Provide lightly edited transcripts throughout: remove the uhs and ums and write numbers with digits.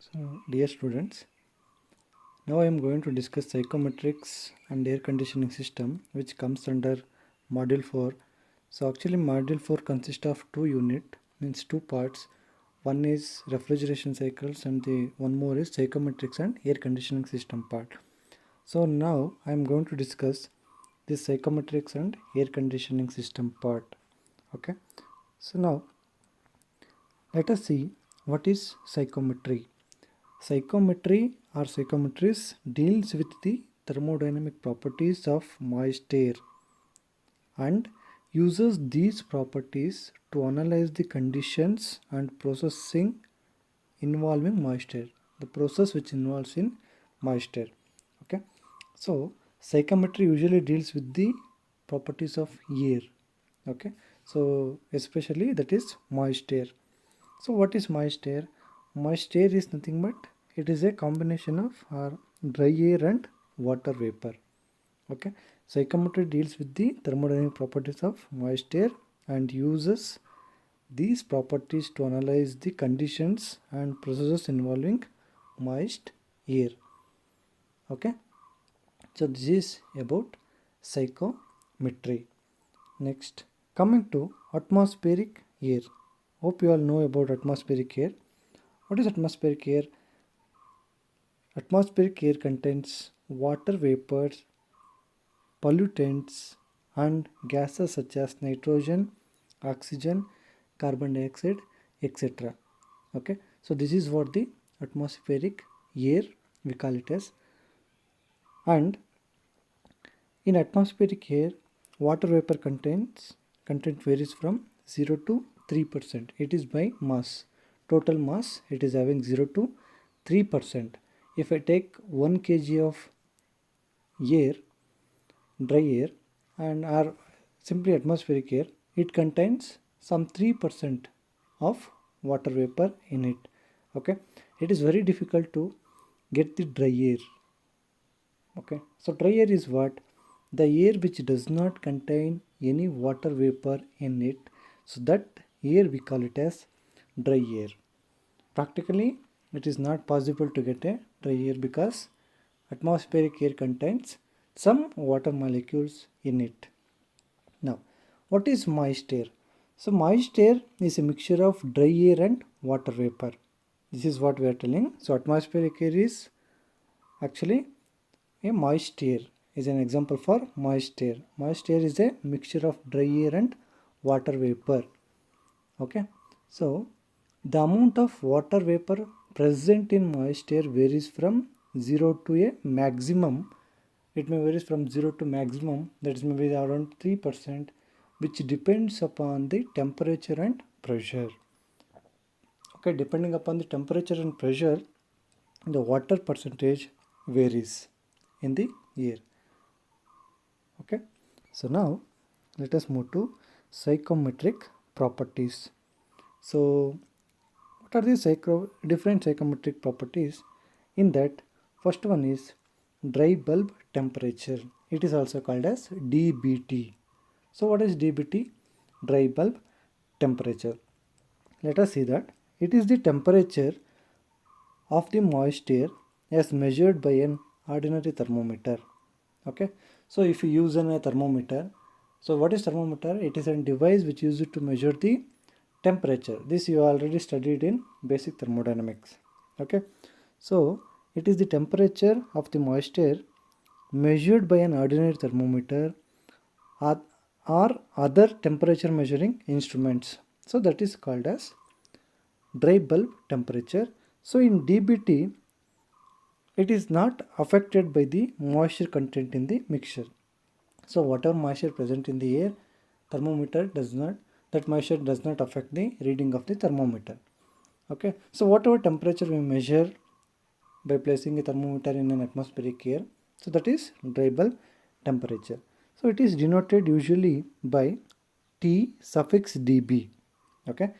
So, dear students, now I am going to discuss psychometrics and air conditioning system, which comes under module 4. So actually module 4 consists of two unit, means two parts. One is refrigeration cycles and the one more is psychometrics and air conditioning system part. So now I am going to discuss this psychometrics and air conditioning system part. Okay. So now let us see what is psychometry. Psychometry or psychometries deals with the thermodynamic properties of moist air and uses these properties to analyze the conditions and processing involving moisture. The process which involves in moisture. Okay. So psychometry usually deals with the properties of air. Okay. So especially that is moist air. So what is moist air? Moist air is nothing but it is a combination of dry air and water vapor. Okay. Psychometry deals with the thermodynamic properties of moist air and uses these properties to analyze the conditions and processes involving moist air. Okay. So this is about psychometry. Next, coming to atmospheric air. Hope you all know about atmospheric air. What is atmospheric air? Atmospheric air contains water vapors, pollutants, and gases such as nitrogen, oxygen, carbon dioxide, etc. Okay, so this is what the atmospheric air we call it as. And in atmospheric air, water vapor content varies from 0 to 3%. It is by mass. Total mass it is having 0 to 3%. If I take 1 kg of air, dry air, and or simply atmospheric air, it contains some 3% of water vapor in it. Okay, it is very difficult to get the dry air. Okay, so dry air is what? The air which does not contain any water vapor in it. So that air we call it as dry air. Practically, it is not possible to get a dry air because atmospheric air contains some water molecules in it. Now, what is moist air? So moist air is a mixture of dry air and water vapor. This is what we are telling. So atmospheric air is actually a moist air, is an example for moist air. Moist air is a mixture of dry air and water vapor. Okay. So the amount of water vapor present in moist air varies from 0 to a maximum. It may vary from 0 to maximum, that is maybe around 3%, which depends upon the temperature and pressure. Okay, depending upon the temperature and pressure, the water percentage varies in the air. Okay, so now let us move to psychometric properties. So what are the different psychometric properties? In that, first one is dry bulb temperature. It is also called as DBT. So what is DBT? Dry bulb temperature. Let us see that it is the temperature of the moist air as measured by an ordinary thermometer. Okay, so if you use a thermometer, so what is thermometer? It is a device which is used to measure the temperature. This you already studied in basic thermodynamics. Okay, so it is the temperature of the moist air measured by an ordinary thermometer or other temperature measuring instruments. So that is called as dry bulb temperature. So in DBT, it is not affected by the moisture content in the mixture. So whatever moisture present in the air, thermometer does not, that moisture does not affect the reading of the thermometer. Okay, so whatever temperature we measure by placing a thermometer in an atmospheric air, so that is dry bulb temperature. So it is denoted usually by T suffix dB. Okay,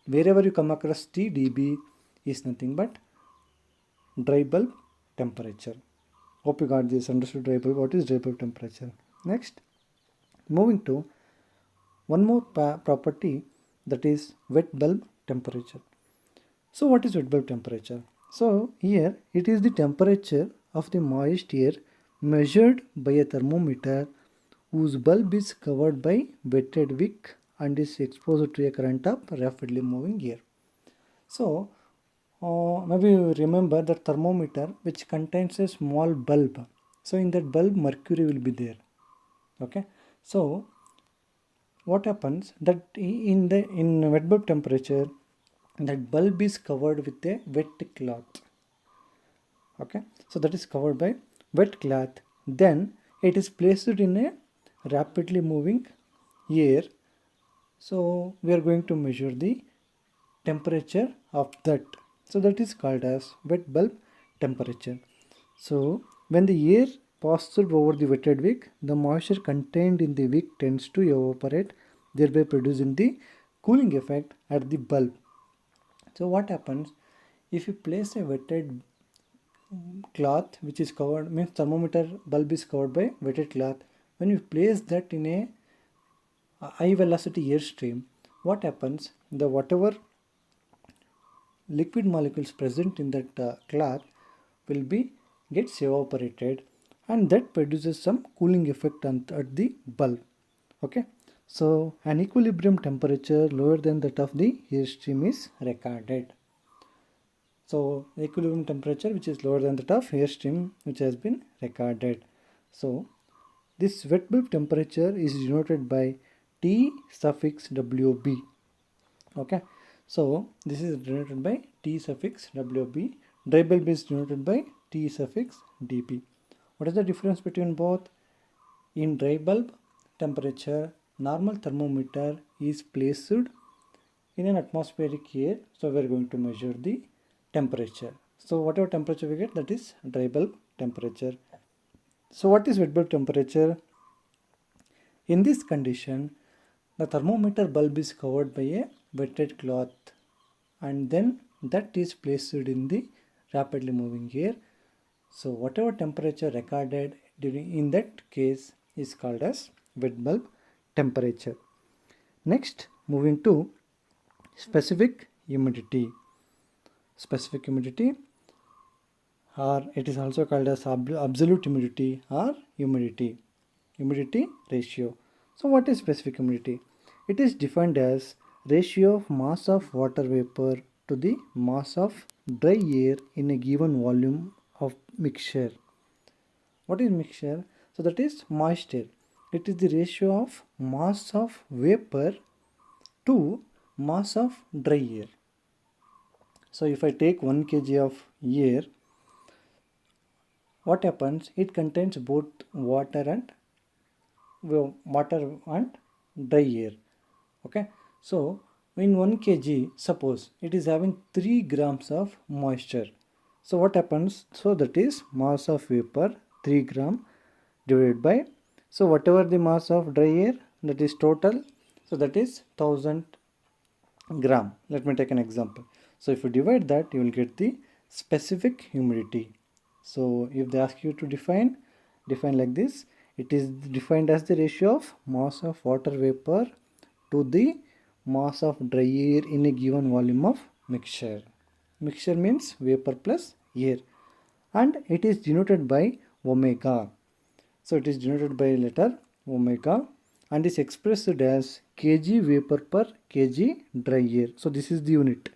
wherever you come across T, dB is nothing but dry bulb temperature. Hope you got this, understood dry bulb. What is dry bulb temperature? Next, moving to one more property, that is wet bulb temperature. So what is wet bulb temperature? So here it is the temperature of the moist air measured by a thermometer whose bulb is covered by wetted wick and is exposed to a current of rapidly moving air. So maybe you remember the thermometer which contains a small bulb. So in that bulb mercury will be there. Okay. So what happens that in wet bulb temperature that bulb is covered with a wet cloth. Okay, so that is covered by wet cloth. Then it is placed in a rapidly moving air. So we are going to measure the temperature of that. So that is called as wet bulb temperature. So when the air passes over the wetted wick, the moisture contained in the wick tends to evaporate, thereby producing the cooling effect at the bulb. So what happens if you place a wetted cloth which is covered, means thermometer bulb is covered by wetted cloth, when you place that in a high velocity airstream, what happens, the whatever liquid molecules present in that cloth will be gets evaporated, and that produces some cooling effect at the bulb. Okay, so an equilibrium temperature lower than that of the airstream is recorded. So the equilibrium temperature which is lower than that of airstream which has been recorded. So this wet bulb temperature is denoted by T suffix WB. Okay, so this is denoted by T suffix WB. Dry bulb is denoted by T suffix DB. What is the difference between both? In dry bulb temperature, normal thermometer is placed in an atmospheric air, so we are going to measure the temperature. So whatever temperature we get, that is dry bulb temperature. So what is wet bulb temperature? In this condition, the thermometer bulb is covered by a wetted cloth, and then that is placed in the rapidly moving air. So whatever temperature recorded during in that case is called as wet bulb temperature. Next, moving to specific humidity. Specific humidity, or it is also called as absolute humidity or humidity ratio. So what is specific humidity? It is defined as ratio of mass of water vapor to the mass of dry air in a given volume of mixture. What is mixture? So that is moisture. It is the ratio of mass of vapor to mass of dry air. So if I take 1 kg of air, what happens? It contains both water and dry air. Okay, so in 1 kg, suppose it is having 3 grams of moisture. So what happens? So that is mass of vapor 3 gram divided by, so whatever the mass of dry air, that is total, so that is 1000 gram. Let me take an example. So if you divide that, you will get the specific humidity. So if they ask you to define like this, it is defined as the ratio of mass of water vapor to the mass of dry air in a given volume of mixture. Mixture means vapor plus air, and it is denoted by omega. So it is denoted by letter omega and is expressed as kg vapor per kg dry air. So this is the unit,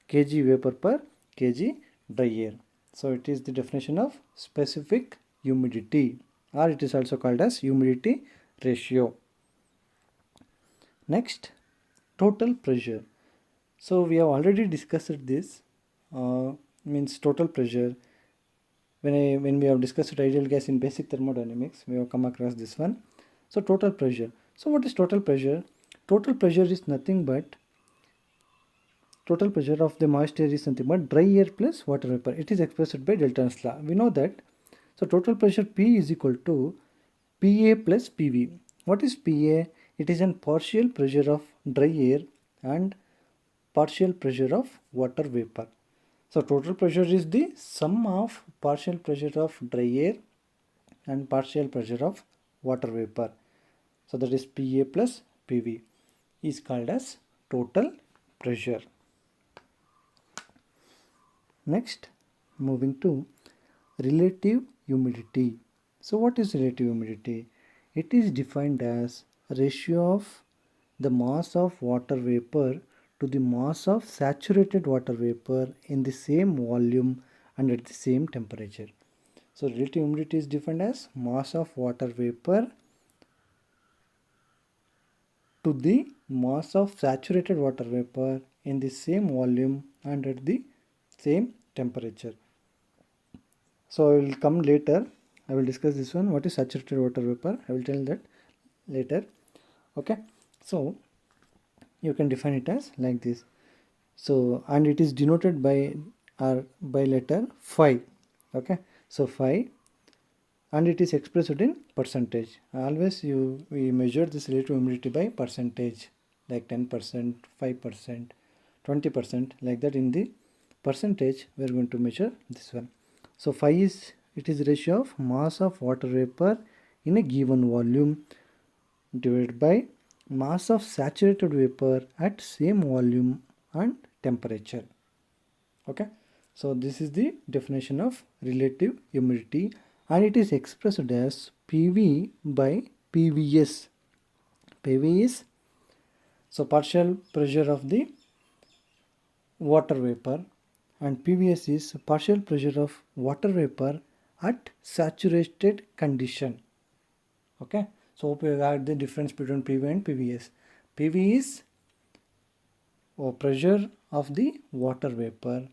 kg vapor per kg dry air. So it is the definition of specific humidity, or it is also called as humidity ratio. Next, total pressure. So we have already discussed this, means total pressure. When we have discussed ideal gas in basic thermodynamics, we have come across this one. So total pressure. So what is total pressure? Total pressure is nothing but total pressure of the moist air is nothing but dry air plus water vapor. It is expressed by Dalton's law. We know that. So total pressure P is equal to PA plus PV. What is PA? It is an partial pressure of dry air and partial pressure of water vapor. So total pressure is the sum of partial pressure of dry air and partial pressure of water vapor. So that is PA plus PV is called as total pressure. Next, moving to relative humidity. So what is relative humidity? It is defined as ratio of the mass of water vapor to the mass of saturated water vapor in the same volume and at the same temperature. So relative humidity is defined as mass of water vapor to the mass of saturated water vapor in the same volume and at the same temperature. So I will come later. I will discuss this one. What is saturated water vapor? I will tell that later. Okay. So you can define it as like this. So and it is denoted by letter phi. Okay. So phi, and it is expressed in percentage. Always we measure this relative humidity by percentage, like 10%, 5%, 20%, like that. In the percentage we are going to measure this one. So phi is, it is ratio of mass of water vapor in a given volume divided by mass of saturated vapor at same volume and temperature. Okay, so this is the definition of relative humidity, and it is expressed as PV by PVS. PV is so partial pressure of the water vapor, and PVS is partial pressure of water vapor at saturated condition. Okay, so hope you got the difference between PV and PVS. PV is pressure of the water vapor,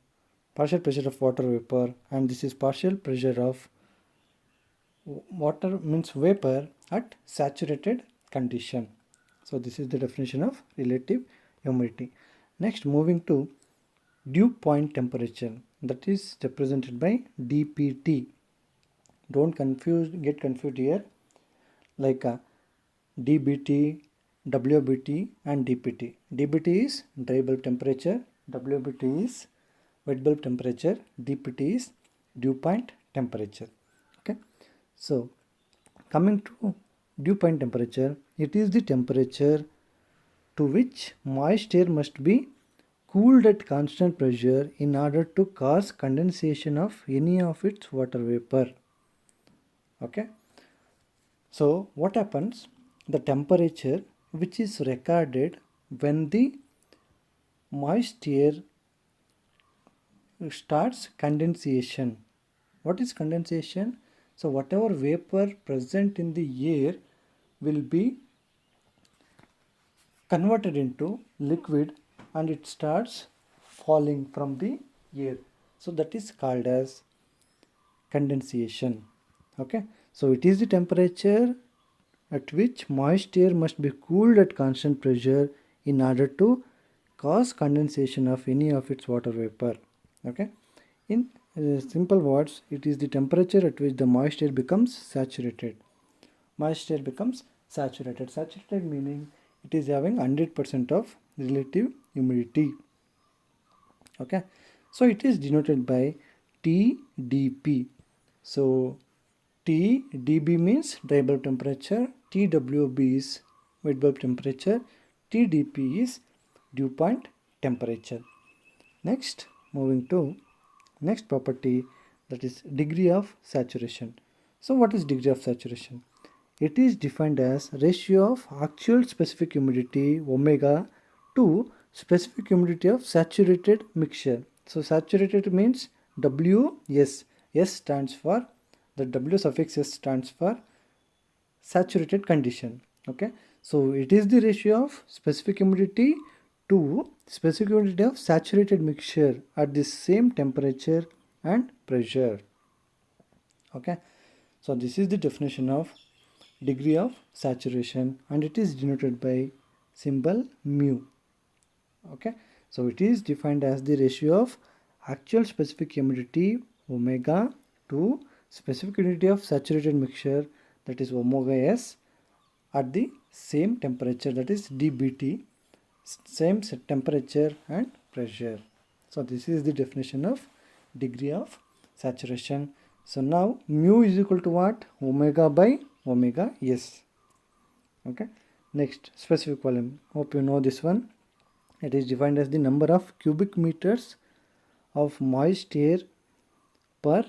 partial pressure of water vapor, and this is partial pressure of water means vapor at saturated condition. So this is the definition of relative humidity. Next, moving to dew point temperature, that is represented by dPT. Don't get confused here, like dBT, WBT and dPT. dBT is dry bulb temperature, WBT is wet bulb temperature, dPT is dew point temperature. Okay, so coming to dew point temperature, it is the temperature to which moist air must be cooled at constant pressure in order to cause condensation of any of its water vapor. Okay, so what happens? The temperature which is recorded when the moist air starts condensation. What is condensation? So whatever vapor present in the air will be converted into liquid and it starts falling from the air. So that is called as condensation. Okay, so it is the temperature at which moist air must be cooled at constant pressure in order to cause condensation of any of its water vapor. Okay, in simple words, it is the temperature at which the moist air becomes saturated. Moist air becomes saturated. Saturated meaning it is having 100% of relative humidity. Okay, so it is denoted by TDP. So TDB means dry bulb temperature, TWB is wet bulb temperature, TDP is dew point temperature. Next, moving to next property, that is degree of saturation. So what is degree of saturation? It is defined as ratio of actual specific humidity omega to specific humidity of saturated mixture. So saturated means WS. S stands for, the W suffix S stands for saturated condition. Okay, so it is the ratio of specific humidity to specific humidity of saturated mixture at the same temperature and pressure. Okay, so this is the definition of degree of saturation, and it is denoted by symbol mu. Okay, so it is defined as the ratio of actual specific humidity omega to specific humidity of saturated mixture, that is omega S, at the same temperature, that is dBT, same temperature and pressure. So this is the definition of degree of saturation. So now mu is equal to what? Omega by omega S. Okay, next, specific volume. Hope you know this one. It is defined as the number of cubic meters of moist air per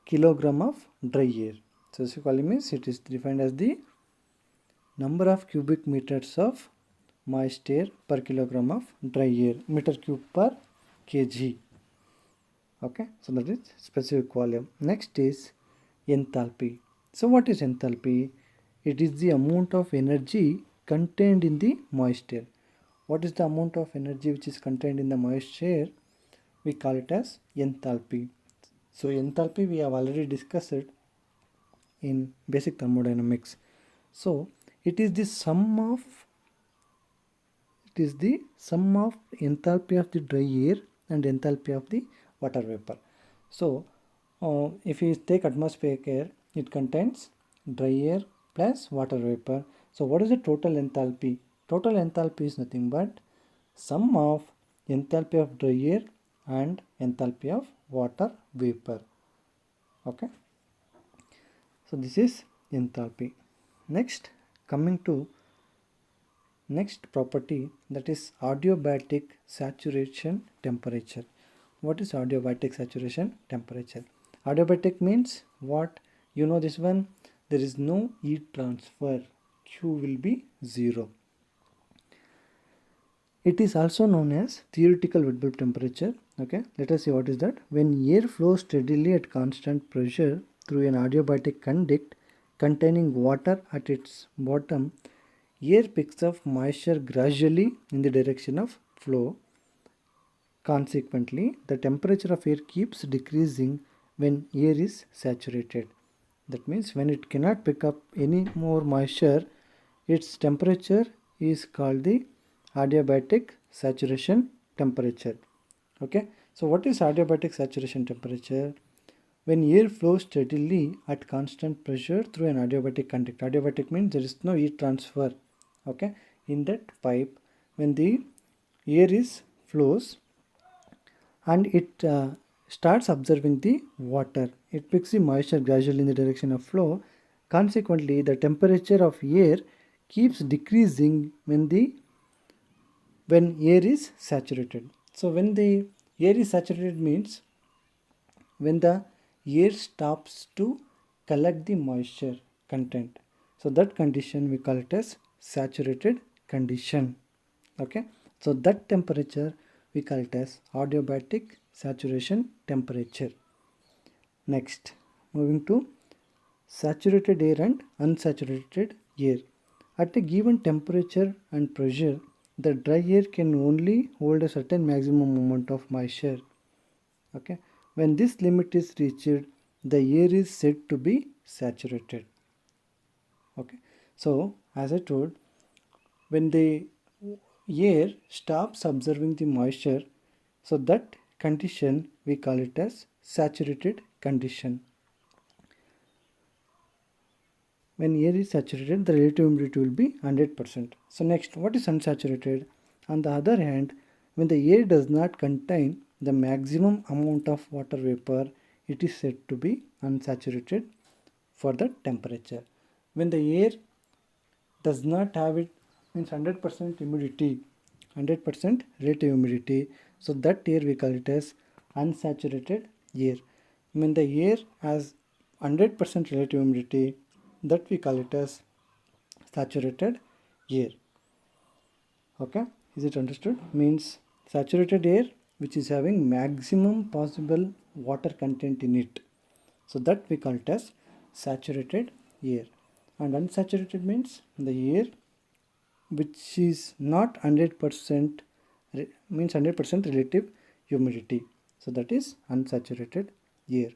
kilogram of dry air. So basically means it is defined as the number of cubic meters of moist air per kilogram of dry air, meter cube per kg. Okay, so that is specific volume. Next is enthalpy. So what is enthalpy? It is the amount of energy contained in the moist air. What is the amount of energy which is contained in the moist air? We call it as enthalpy. So enthalpy we have already discussed it in basic thermodynamics. So it is the sum of enthalpy of the dry air and enthalpy of the water vapor. So if you take atmospheric air, it contains dry air plus water vapor. So what is the total enthalpy? Total enthalpy is nothing but sum of enthalpy of dry air and enthalpy of water vapor. Okay, so this is enthalpy. Next, coming to next property, that is adiabatic saturation temperature. What is adiabatic saturation temperature? Adiabatic means what? You know this one, there is no heat transfer, Q will be 0. It is also known as theoretical wet bulb temperature. Okay, let us see what is that. When air flows steadily at constant pressure through an adiabatic conduct containing water at its bottom, air picks up moisture gradually in the direction of flow. Consequently, the temperature of air keeps decreasing when air is saturated. That means when it cannot pick up any more moisture, its temperature is called the adiabatic saturation temperature. Okay, so what is adiabatic saturation temperature? When air flows steadily at constant pressure through an adiabatic conduct. Adiabatic means there is no heat transfer. Okay, in that pipe, when the air is flows and it starts observing the water, it picks the moisture gradually in the direction of flow. Consequently, the temperature of air keeps decreasing when air is saturated. So when the air is saturated means when the air stops to collect the moisture content. So that condition we call it as saturated condition. Okay, so that temperature we call it as adiabatic saturation temperature. Next, moving to saturated air and unsaturated air. At a given temperature and pressure, the dry air can only hold a certain maximum amount of moisture. Okay, when this limit is reached, the air is said to be saturated. Okay, so as I told, when the air stops absorbing the moisture, so that condition we call it as saturated condition. When air is saturated, the relative humidity will be 100%. So next, what is unsaturated? On the other hand, when the air does not contain the maximum amount of water vapor, it is said to be unsaturated for the temperature. When the air does not have it, means 100% humidity, 100% relative humidity, so that air we call it as unsaturated air. When the air has 100% relative humidity, that we call it as saturated air. Okay, is it understood? Means saturated air which is having maximum possible water content in it, so that we call it as saturated air. And unsaturated means the air which is not 100%, means 100% relative humidity, so that is unsaturated air.